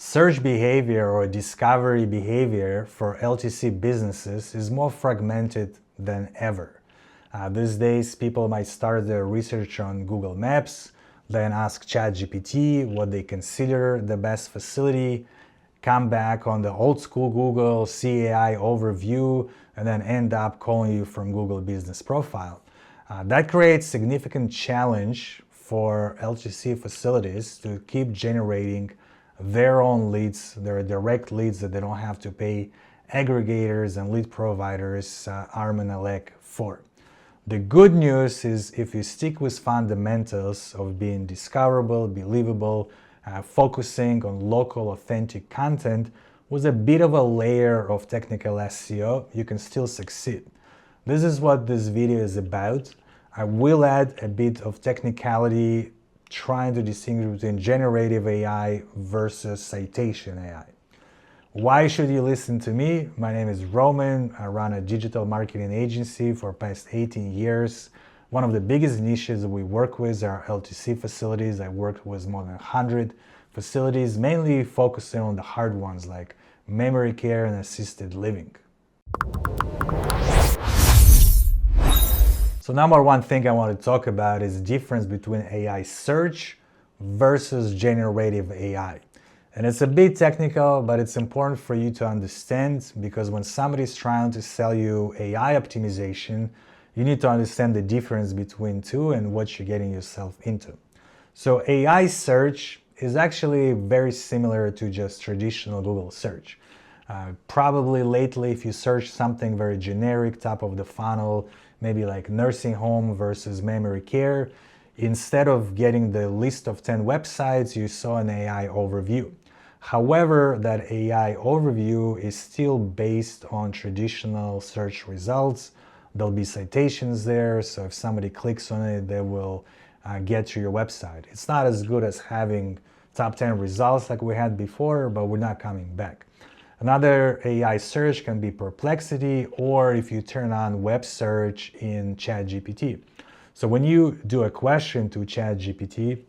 Search behavior or discovery behavior for LTC businesses is more fragmented than ever. These days, people might start their research on Google Maps, then ask ChatGPT what they consider the best facility, come back on the old school Google, see AI overview, and then end up calling you from Google Business Profile. That creates significant challenge for LTC facilities to keep generating their own leads, their direct leads that they don't have to pay aggregators and lead providers arm and a leg for. The good news is if you stick with fundamentals of being discoverable, believable, focusing on local authentic content with a bit of a layer of technical SEO, you can still succeed. This is what this video is about. I will add a bit of technicality trying to distinguish between generative AI versus citation AI. Why should you listen to me? My name is Roman. I run a digital marketing agency for past 18 years. One of the biggest niches that we work with are LTC facilities. I worked with more than 100 facilities, mainly focusing on the hard ones like memory care and assisted living. So number one thing I want to talk about is the difference between AI search versus generative AI. And it's a bit technical, but it's important for you to understand because when somebody's trying to sell you AI optimization, you need to understand the difference between two and what you're getting yourself into. So AI search is actually very similar to just traditional Google search. Probably lately, if you search something very generic, top of the funnel, maybe like nursing home versus memory care, instead of getting the list of 10 websites, you saw an AI overview. However, that AI overview is still based on traditional search results. There'll be citations there, so if somebody clicks on it, they will get to your website. It's not as good as having top 10 results like we had before, but we're not coming back. Another AI search can be Perplexity, or if you turn on web search in ChatGPT. So when you do a question to ChatGPT,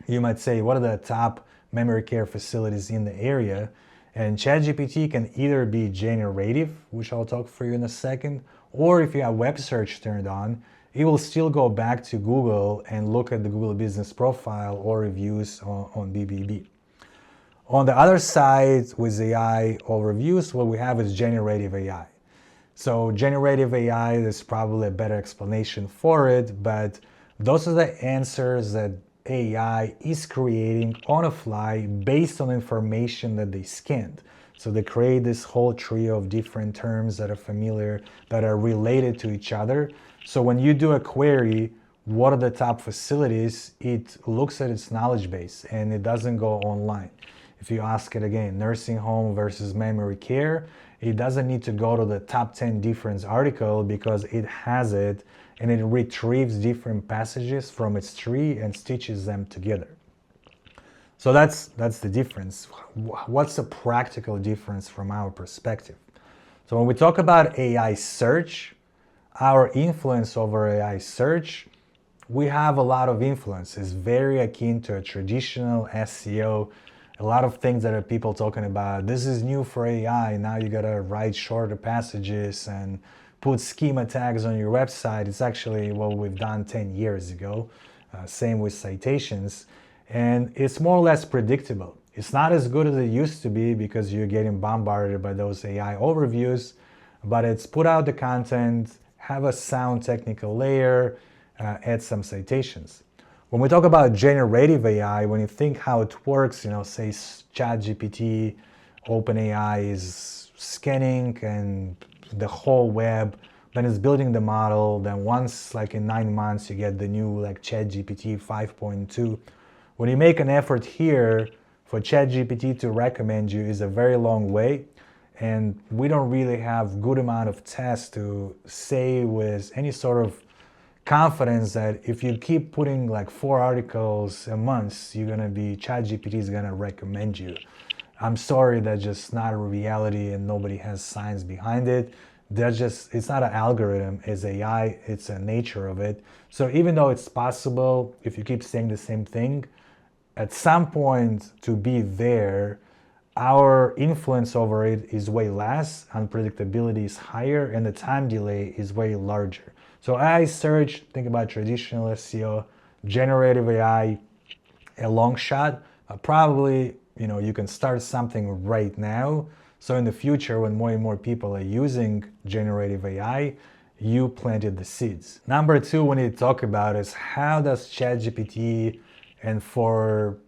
you might say, what are the top memory care facilities in the area? And ChatGPT can either be generative, which I'll talk for you in a second, or if you have web search turned on, it will still go back to Google and look at the Google Business Profile or reviews on BBB. On the other side, with AI overviews, what we have is generative AI. So generative AI is probably a better explanation for it, but those are the answers that AI is creating on a fly based on information that they scanned. So they create this whole trio of different terms that are familiar, that are related to each other. So when you do a query, what are the top facilities, it looks at its knowledge base and it doesn't go online. If you ask it again, nursing home versus memory care, it doesn't need to go to the top 10 difference article because it has it and it retrieves different passages from its tree and stitches them together. So that's the difference. What's the practical difference from our perspective? So when we talk about AI search, our influence over AI search, we have a lot of influence. It's very akin to a traditional SEO. A lot of things that are people talking about, this is new for AI, now you gotta write shorter passages and put schema tags on your website. It's actually what we've done 10 years ago. Same with citations. And it's more or less predictable. It's not as good as it used to be because you're getting bombarded by those AI overviews, but it's put out the content, have a sound technical layer, add some citations. When we talk about generative AI, when you think how it works, say ChatGPT, OpenAI is scanning and the whole web, then it's building the model, then once like in 9 months you get the new like ChatGPT 5.2. When you make an effort here for ChatGPT to recommend you is a very long way, and we don't really have good amount of tests to say with any sort of confidence that if you keep putting like 4 articles a month, ChatGPT is gonna recommend you. I'm sorry, that's just not a reality and nobody has science behind it. It's not an algorithm, it's AI, it's a nature of it. So even though it's possible, if you keep saying the same thing, at some point to be there, our influence over it is way less, unpredictability is higher, and the time delay is way larger. So AI search, think about traditional SEO, generative AI, a long shot. Probably, you can start something right now. So in the future, when more and more people are using generative AI, you planted the seeds. Number two, we need to talk about is how does ChatGPT, and for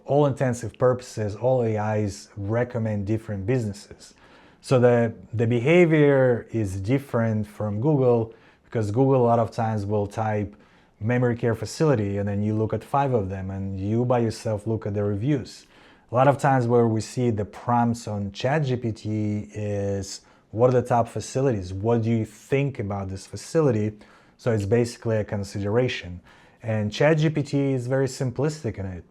all intensive purposes, all AIs recommend different businesses. So the behavior is different from Google, because Google a lot of times will type memory care facility and then you look at 5 of them and you by yourself look at the reviews. A lot of times where we see the prompts on ChatGPT is, what are the top facilities? What do you think about this facility? So it's basically a consideration. And ChatGPT is very simplistic in it.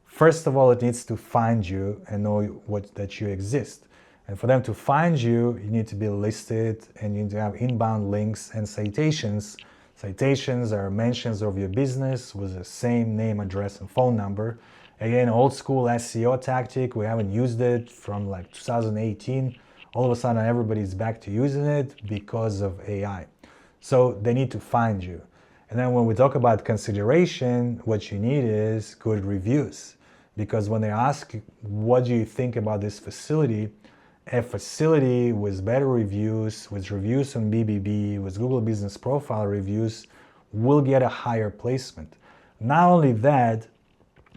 First of all, it needs to find you and know that you exist. And for them to find you, you need to be listed and you need to have inbound links and citations. Citations are mentions of your business with the same name, address, and phone number. Again, old school SEO tactic. We haven't used it from like 2018. All of a sudden, everybody's back to using it because of AI. So they need to find you. And then when we talk about consideration, what you need is good reviews. Because when they ask, what do you think about this facility? A facility with better reviews, with reviews on BBB, with Google Business Profile reviews, will get a higher placement. Not only that,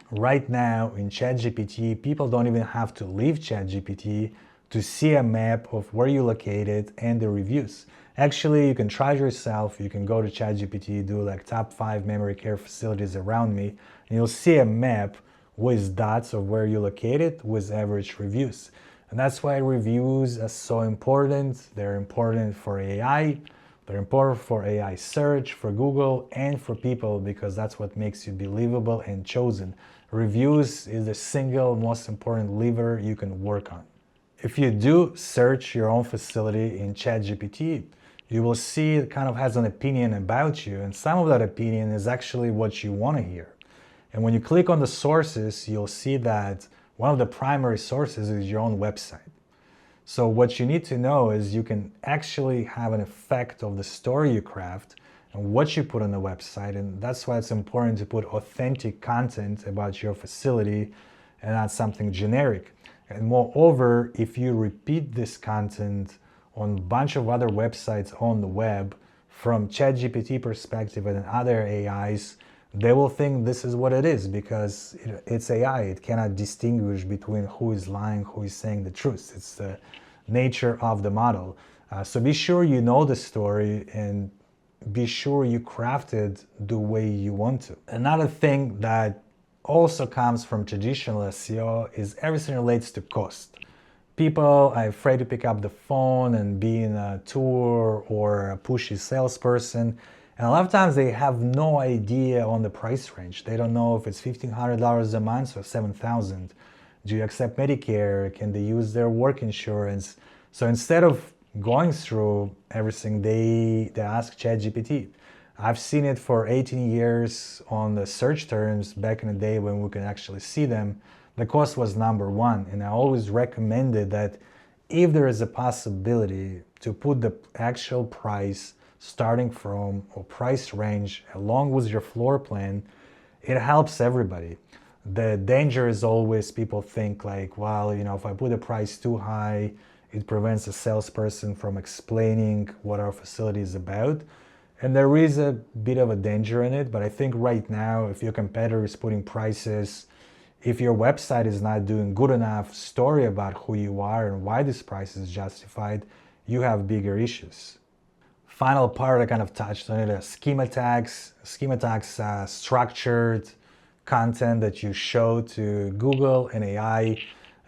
right now in ChatGPT, people don't even have to leave ChatGPT to see a map of where you're located and the reviews. Actually, you can try yourself. You can go to ChatGPT, do like top 5 memory care facilities around me, and you'll see a map with dots of where you're located with average reviews. And that's why reviews are so important. They're important for AI. They're important for AI search, for Google, and for people, because that's what makes you believable and chosen. Reviews is the single most important lever you can work on. If you do search your own facility in ChatGPT, you will see it kind of has an opinion about you, and some of that opinion is actually what you want to hear. And when you click on the sources, you'll see that one of the primary sources is your own website. So what you need to know is you can actually have an effect of the story you craft and what you put on the website, and that's why it's important to put authentic content about your facility and not something generic. And moreover, if you repeat this content on a bunch of other websites on the web, from ChatGPT perspective and other AIs, they will think this is what it is, because it's AI. It cannot distinguish between who is lying, who is saying the truth. It's the nature of the model. So be sure you know the story and be sure you craft it the way you want to. Another thing that also comes from traditional SEO is everything relates to cost. People are afraid to pick up the phone and be in a tour or a pushy salesperson. And a lot of times they have no idea on the price range. They don't know if it's $1,500 a month or $7,000. Do you accept Medicare? Can they use their work insurance? So instead of going through everything, they ask ChatGPT. I've seen it for 18 years on the search terms back in the day when we could actually see them. The cost was number one, and I always recommended that if there is a possibility to put the actual price starting from or price range along with your floor plan, it helps everybody. The danger is always people think like, well, if I put the price too high, it prevents a salesperson from explaining what our facility is about. And there is a bit of a danger in it, but I think right now, if your competitor is putting prices, if your website is not doing good enough story about who you are and why this price is justified, you have bigger issues. Final part, I kind of touched on it, are schema tags. Schema tags are structured content that you show to Google and AI.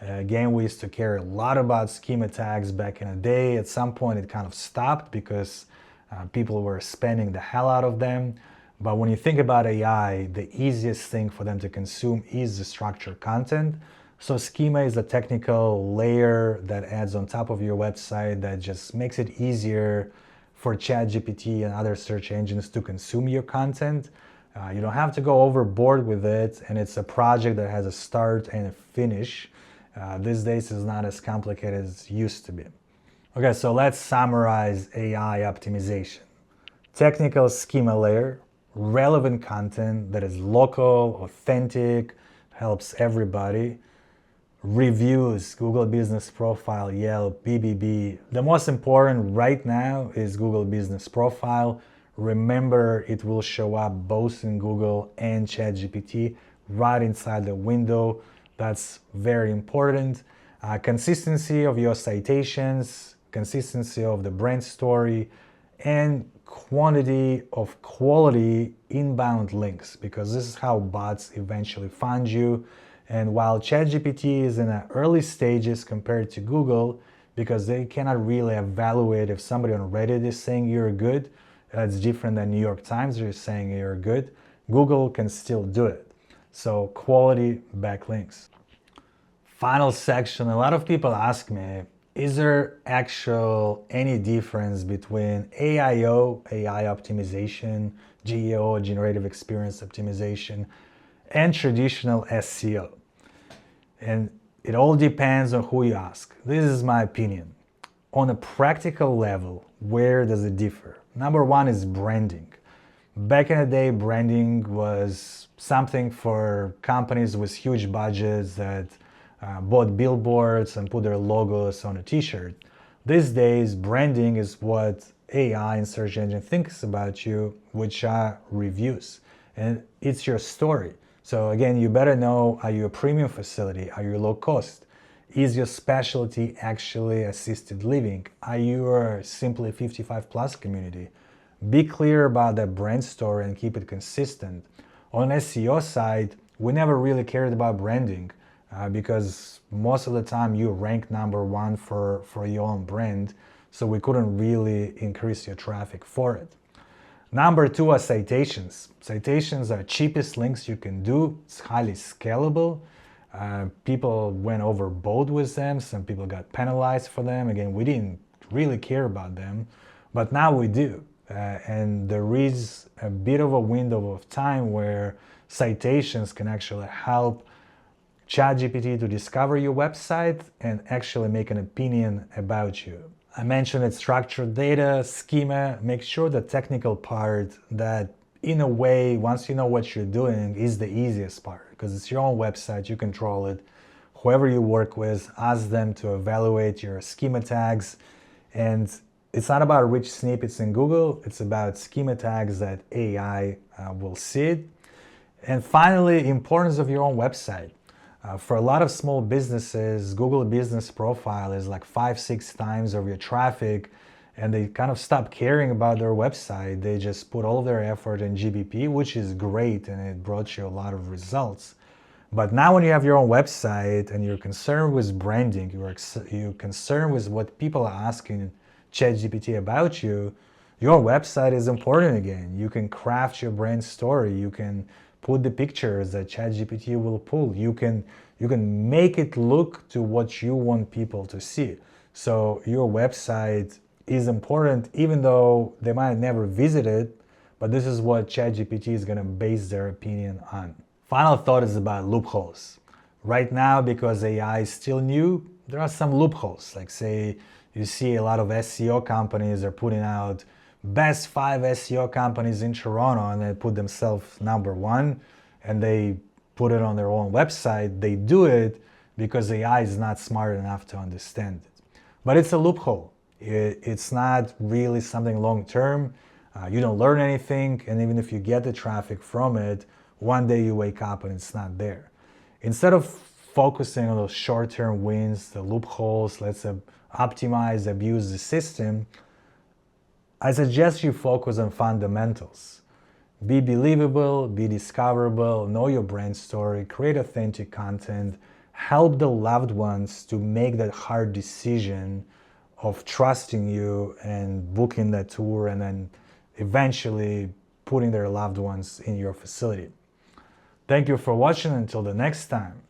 Again, we used to care a lot about schema tags back in the day. At some point, it kind of stopped because people were spamming the hell out of them. But when you think about AI, the easiest thing for them to consume is the structured content. So schema is a technical layer that adds on top of your website that just makes it easier for ChatGPT and other search engines to consume your content. You don't have to go overboard with it, and it's a project that has a start and a finish. These days it's not as complicated as it used to be. Okay, so let's summarize AI optimization. Technical schema layer, relevant content that is local, authentic, helps everybody. Reviews, Google Business Profile, Yelp, BBB. The most important right now is Google Business Profile. Remember, it will show up both in Google and ChatGPT right inside the window. That's very important. Consistency of your citations, consistency of the brand story, and quantity of quality inbound links, because this is how bots eventually find you. And while ChatGPT is in the early stages compared to Google, because they cannot really evaluate if somebody on Reddit is saying you're good, that's different than New York Times is saying you're good, Google can still do it. So quality backlinks. Final section, a lot of people ask me, is there any difference between AIO, AI optimization, GEO, generative experience optimization, and traditional SEO? And it all depends on who you ask. This is my opinion. On a practical level, where does it differ? Number one is branding. Back in the day, branding was something for companies with huge budgets that bought billboards and put their logos on a t-shirt. These days, branding is what AI and search engine thinks about you, which are reviews. And it's your story. So again, you better know, are you a premium facility? Are you low cost? Is your specialty actually assisted living? Are you simply 55 plus community? Be clear about that brand story and keep it consistent. On SEO side, we never really cared about branding because most of the time you rank number one for your own brand, so we couldn't really increase your traffic for it. Number two are citations. Citations are cheapest links you can do. It's highly scalable. People went overboard with them. Some people got penalized for them. Again, we didn't really care about them, but now we do. And there is a bit of a window of time where citations can actually help ChatGPT to discover your website and actually make an opinion about you. I mentioned it, structured data, schema. Make sure the technical part that, in a way, once you know what you're doing, is the easiest part, because it's your own website, you control it. Whoever you work with, ask them to evaluate your schema tags. And it's not about rich snippets in Google, it's about schema tags that AI will see. And finally, importance of your own website. For a lot of small businesses, Google Business Profile is like 5-6 times of your traffic, and they kind of stop caring about their website. They just put all their effort in GBP, which is great, and it brought you a lot of results. But now when you have your own website and you're concerned with branding, you're concerned with what people are asking ChatGPT about you, your website is important again. You can craft your brand story. You can put the pictures that ChatGPT will pull. You can make it look to what you want people to see. So your website is important, even though they might never visit it, but this is what ChatGPT is gonna base their opinion on. Final thought is about loopholes. Right now, because AI is still new, there are some loopholes. Like say, you see a lot of SEO companies are putting out best 5 SEO companies in Toronto, and they put themselves number one, and they put it on their own website. They do it because AI is not smart enough to understand it. But it's a loophole. It's not really something long-term. You don't learn anything, and even if you get the traffic from it, one day you wake up and it's not there. Instead of focusing on those short-term wins, the loopholes, let's optimize, abuse the system, I suggest you focus on fundamentals. Be believable, be discoverable, know your brand story, create authentic content, help the loved ones to make that hard decision of trusting you and booking that tour and then eventually putting their loved ones in your facility. Thank you for watching. Until the next time.